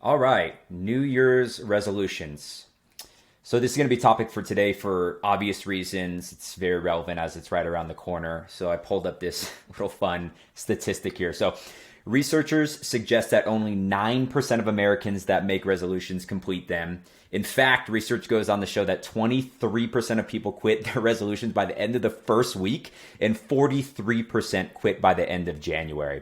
All right, New Year's resolutions. So this is going to be topic for today for obvious reasons. It's very relevant as it's right around the corner. So I pulled up this real fun statistic here. So researchers suggest that only 9% of Americans that make resolutions complete them. In fact, research goes on to show that 23% of people quit their resolutions by the end of the first week and 43% quit by the end of January.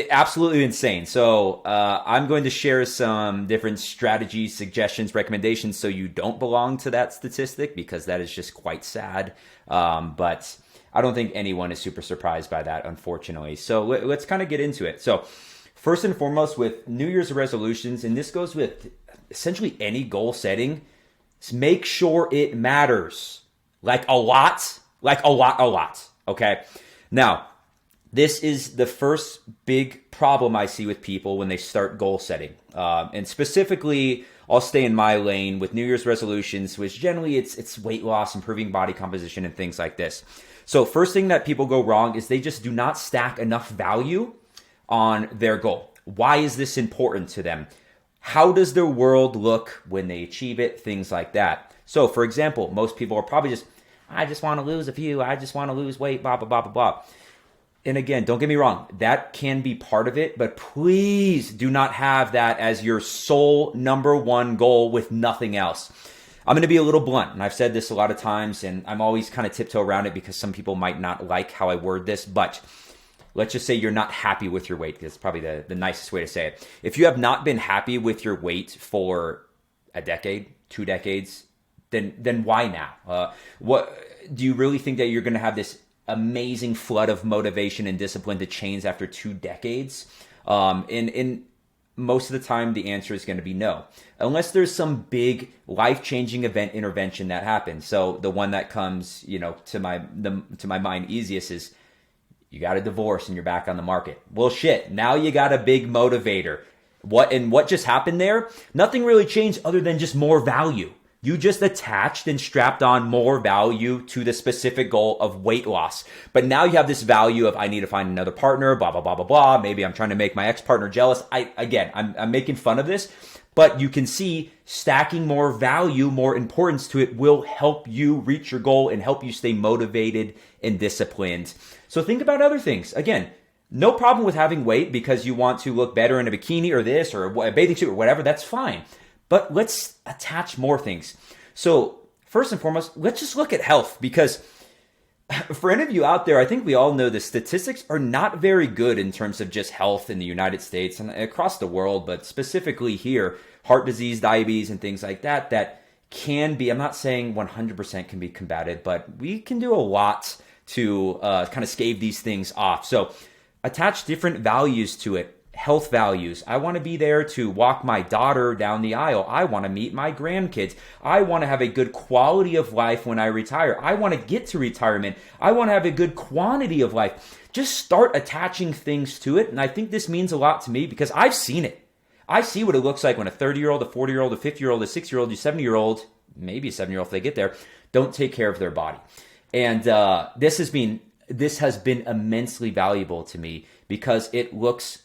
Absolutely insane. So I'm going to share some different strategies, suggestions, recommendations so you don't belong to that statistic because that is just quite sad. But I don't think anyone is super surprised by that, unfortunately. So let's kind of get into it. So first and foremost with New Year's resolutions, and this goes with essentially any goal setting, is make sure it matters. Like a lot, a lot. Okay. Now, this is the first big problem I see with people when they start goal setting. And specifically, I'll stay in my lane with New Year's resolutions, which generally it's weight loss, improving body composition, and things like this. So first thing that people go wrong is they just do not stack enough value on their goal. Why is this important to them? How does their world look when they achieve it? Things like that. So for example, most people are probably I just want to lose a few. I just want to lose weight, blah, blah, blah, blah, blah. And again, don't get me wrong, that can be part of it, but please do not have that as your sole number one goal with nothing else. I'm going to be a little blunt, and I've said this a lot of times, and I'm always kind of tiptoe around it because some people might not like how I word this, but let's just say you're not happy with your weight. That's probably the nicest way to say it. If you have not been happy with your weight for a decade, 2 decades, then why now? What do you really think that you're going to have this amazing flood of motivation and discipline to change after 2 decades? And most of the time, the answer is going to be no, unless there's some big life-changing event intervention that happens. So the one that comes, to my mind easiest is you got a divorce and you're back on the market. Well, shit, now you got a big motivator. What just happened there? Nothing really changed other than just more value. You just attached and strapped on more value to the specific goal of weight loss. But now you have this value of I need to find another partner, blah, blah, blah, blah, blah. Maybe I'm trying to make my ex-partner jealous. I'm making fun of this, but you can see stacking more value, more importance to it will help you reach your goal and help you stay motivated and disciplined. So think about other things. Again, no problem with having weight because you want to look better in a bikini or this or a bathing suit or whatever. That's fine. But let's attach more things. So first and foremost, let's just look at health because for any of you out there, I think we all know the statistics are not very good in terms of just health in the United States and across the world, but specifically here, heart disease, diabetes, and things like that can be, I'm not saying 100% can be combated, but we can do a lot to kind of stave these things off. So attach different values to it. Health values. I want to be there to walk my daughter down the aisle. I want to meet my grandkids. I want to have a good quality of life when I retire. I want to get to retirement. I want to have a good quantity of life. Just start attaching things to it. And I think this means a lot to me because I've seen it. I see what it looks like when a 30-year-old, a 40-year-old, a 50-year-old, a 60-year-old, a 70-year-old, maybe a 7-year-old if they get there, don't take care of their body. And this has been immensely valuable to me because it looks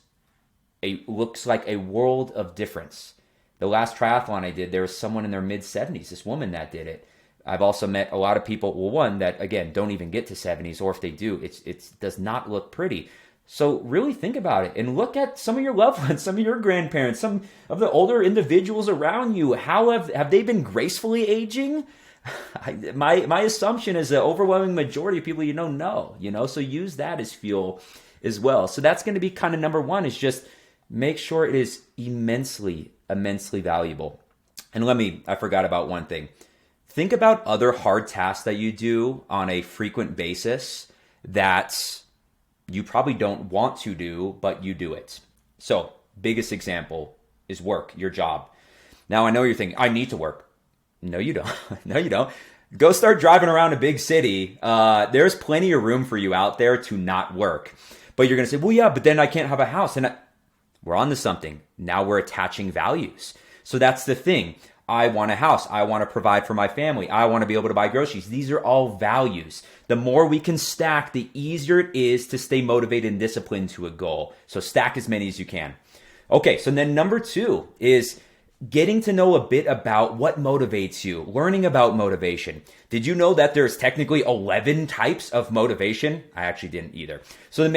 like a world of difference. The last triathlon I did, there was someone in their mid-70s, this woman that did it. I've also met a lot of people, one that, again, don't even get to 70s, or if they do, it does not look pretty. So really think about it and look at some of your loved ones, some of your grandparents, some of the older individuals around you. How have they been gracefully aging? My assumption is the overwhelming majority of people no. So use that as fuel as well. So that's going to be kind of number one, is just make sure it is immensely valuable. And I forgot about one thing. Think about other hard tasks that you do on a frequent basis that you probably don't want to do, but you do it. So biggest example is work, your job. Now I know you're thinking, I need to work. No, you don't. No, you don't. Go start driving around a big city. There's plenty of room for you out there to not work. But you're going to say, well, yeah, but then I can't have a house. We're on to something. Now we're attaching values. So that's the thing. I want a house. I want to provide for my family. I want to be able to buy groceries. These are all values. The more we can stack, the easier it is to stay motivated and disciplined to a goal. So stack as many as you can. Okay, so then number 2 is getting to know a bit about what motivates you, learning about motivation. Did you know that there's technically 11 types of motivation? I actually didn't either. So the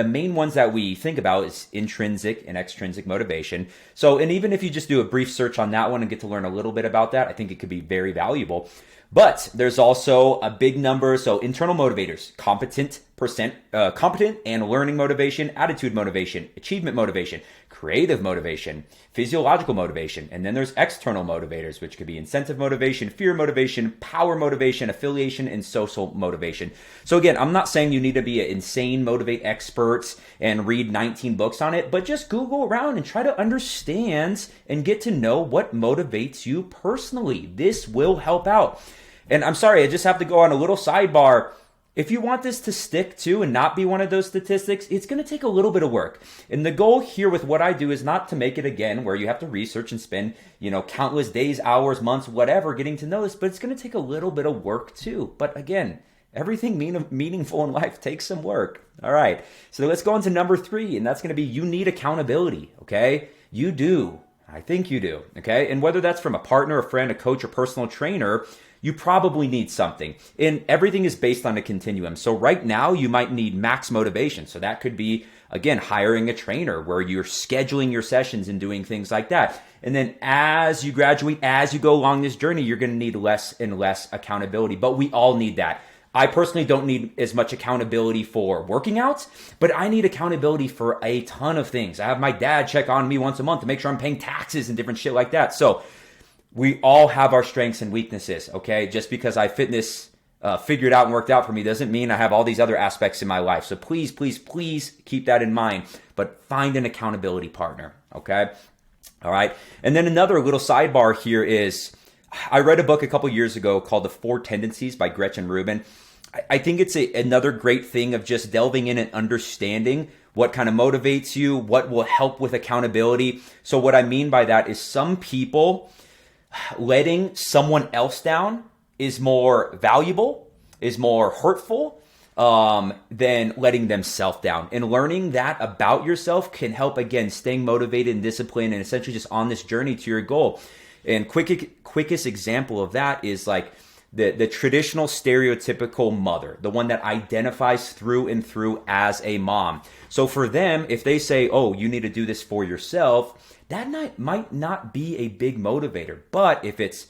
main ones that we think about is intrinsic and extrinsic motivation. So, and even if you just do a brief search on that one and get to learn a little bit about that, I think it could be very valuable. But there's also a big number. So internal motivators, competent and learning motivation, attitude motivation, achievement motivation, creative motivation, physiological motivation. And then there's external motivators, which could be incentive motivation, fear motivation, power motivation, affiliation, and social motivation. So again, I'm not saying you need to be an insane motivate expert and read 19 books on it, but just Google around and try to understand and get to know what motivates you personally. This will help out. And I'm sorry, I just have to go on a little sidebar. If you want this to stick to and not be one of those statistics, it's going to take a little bit of work. And the goal here with what I do is not to make it again where you have to research and spend, countless days, hours, months, whatever, getting to know this, but it's going to take a little bit of work too. But again, everything meaningful in life takes some work. All right. So let's go on to number 3, and that's going to be you need accountability. Okay. You do. I think you do. Okay. And whether that's from a partner, a friend, a coach, or personal trainer, you probably need something. And everything is based on a continuum. So right now you might need max motivation. So that could be, again, hiring a trainer where you're scheduling your sessions and doing things like that. And then as you graduate, as you go along this journey, you're going to need less and less accountability. But we all need that. I personally don't need as much accountability for working out, but I need accountability for a ton of things. I have my dad check on me once a month to make sure I'm paying taxes and different shit like that. So we all have our strengths and weaknesses, okay? Just because I fitness figured out and worked out for me doesn't mean I have all these other aspects in my life. So please, please, please keep that in mind, but find an accountability partner, okay? All right. And then another little sidebar here is I read a book a couple years ago called The 4 Tendencies by Gretchen Rubin. I think it's another great thing of just delving in and understanding what kind of motivates you, what will help with accountability. So what I mean by that is some people, letting someone else down is more valuable, is more hurtful than letting themselves down. And learning that about yourself can help, again, staying motivated and disciplined and essentially just on this journey to your goal. And quickest example of that is like the traditional stereotypical mother, the one that identifies through and through as a mom. So for them, if they say, oh, you need to do this for yourself, that might not be a big motivator. But if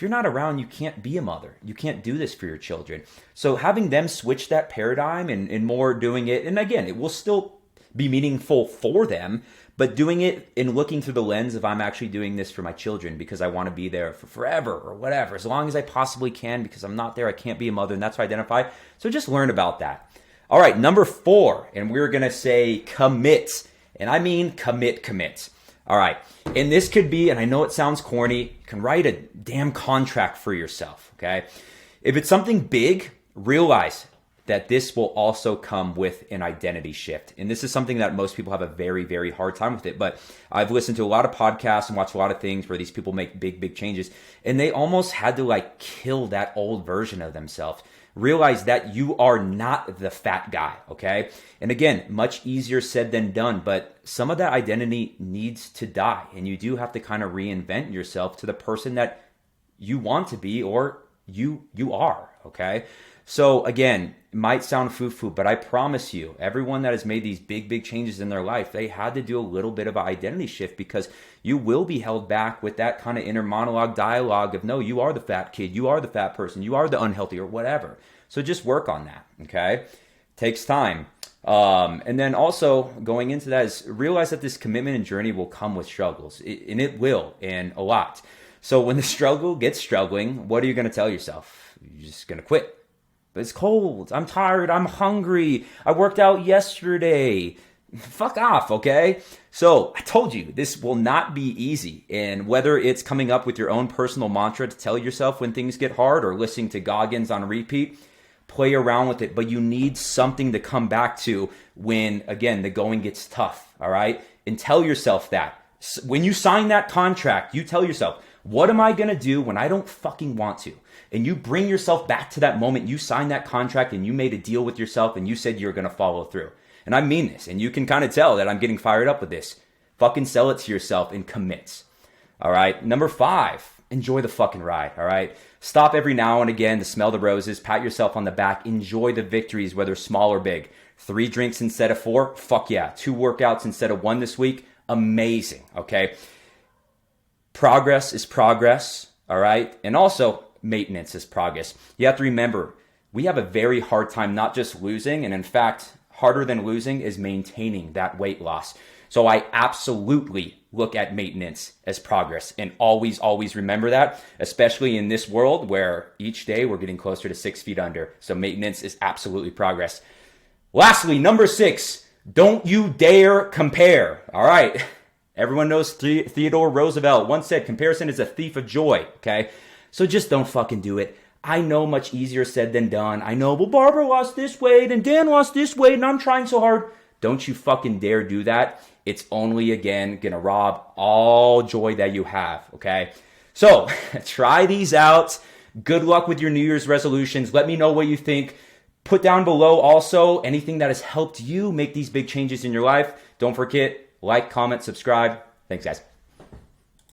you're not around, you can't be a mother. You can't do this for your children. So having them switch that paradigm and more doing it, and again, it will still be meaningful for them, but doing it and looking through the lens of I'm actually doing this for my children because I want to be there for forever or whatever, as long as I possibly can, because I'm not there, I can't be a mother, and that's what I identify. So just learn about that. All right, number 4, and we're going to say commit. And I mean commit. All right, and this could be, and I know it sounds corny, you can write a damn contract for yourself, okay? If it's something big, realize that this will also come with an identity shift. And this is something that most people have a very, very hard time with it. But I've listened to a lot of podcasts and watched a lot of things where these people make big, big changes. And they almost had to like kill that old version of themselves. Realize that you are not the fat guy, okay? And again, much easier said than done, but some of that identity needs to die. And you do have to kind of reinvent yourself to the person that you want to be or you are, okay? So again, it might sound foo-foo, but I promise you, everyone that has made these big, big changes in their life, they had to do a little bit of an identity shift because you will be held back with that kind of inner monologue dialogue of, no, you are the fat kid, you are the fat person, you are the unhealthy or whatever. So just work on that, okay? Takes time. And then also going into that is realize that this commitment and journey will come with struggles, and it will, and a lot. So when the struggle gets struggling, what are you going to tell yourself? You're just going to quit. But it's cold. I'm tired. I'm hungry. I worked out yesterday. Fuck off, okay? So I told you this will not be easy. And whether it's coming up with your own personal mantra to tell yourself when things get hard or listening to Goggins on repeat, play around with it. But you need something to come back to when, again, the going gets tough, all right? And tell yourself that. When you sign that contract, you tell yourself, what am I going to do when I don't fucking want to? And you bring yourself back to that moment you signed that contract and you made a deal with yourself and you said you're going to follow through. And I mean this, and you can kind of tell that I'm getting fired up with this. fucking sell it to yourself and commit. All right. Number 5, enjoy the fucking ride. All right. Stop every now and again to smell the roses, pat yourself on the back, enjoy the victories, whether small or big. 3 drinks instead of 4, fuck yeah. 2 workouts instead of 1 this week, amazing. Okay. Progress is progress. All right. And also maintenance is progress. You have to remember, we have a very hard time not just losing, and in fact, harder than losing is maintaining that weight loss. So I absolutely look at maintenance as progress, and always, always remember that, especially in this world where each day we're getting closer to 6 feet under. So maintenance is absolutely progress. Lastly, number 6, don't you dare compare. All right. Everyone knows Theodore Roosevelt once said, comparison is a thief of joy. Okay. So just don't fucking do it. I know, much easier said than done. I know, well, Barbara lost this weight and Dan lost this weight and I'm trying so hard. Don't you fucking dare do that. It's only, again, going to rob all joy that you have, okay? So try these out. Good luck with your New Year's resolutions. Let me know what you think. Put down below also anything that has helped you make these big changes in your life. Don't forget, like, comment, subscribe. Thanks, guys.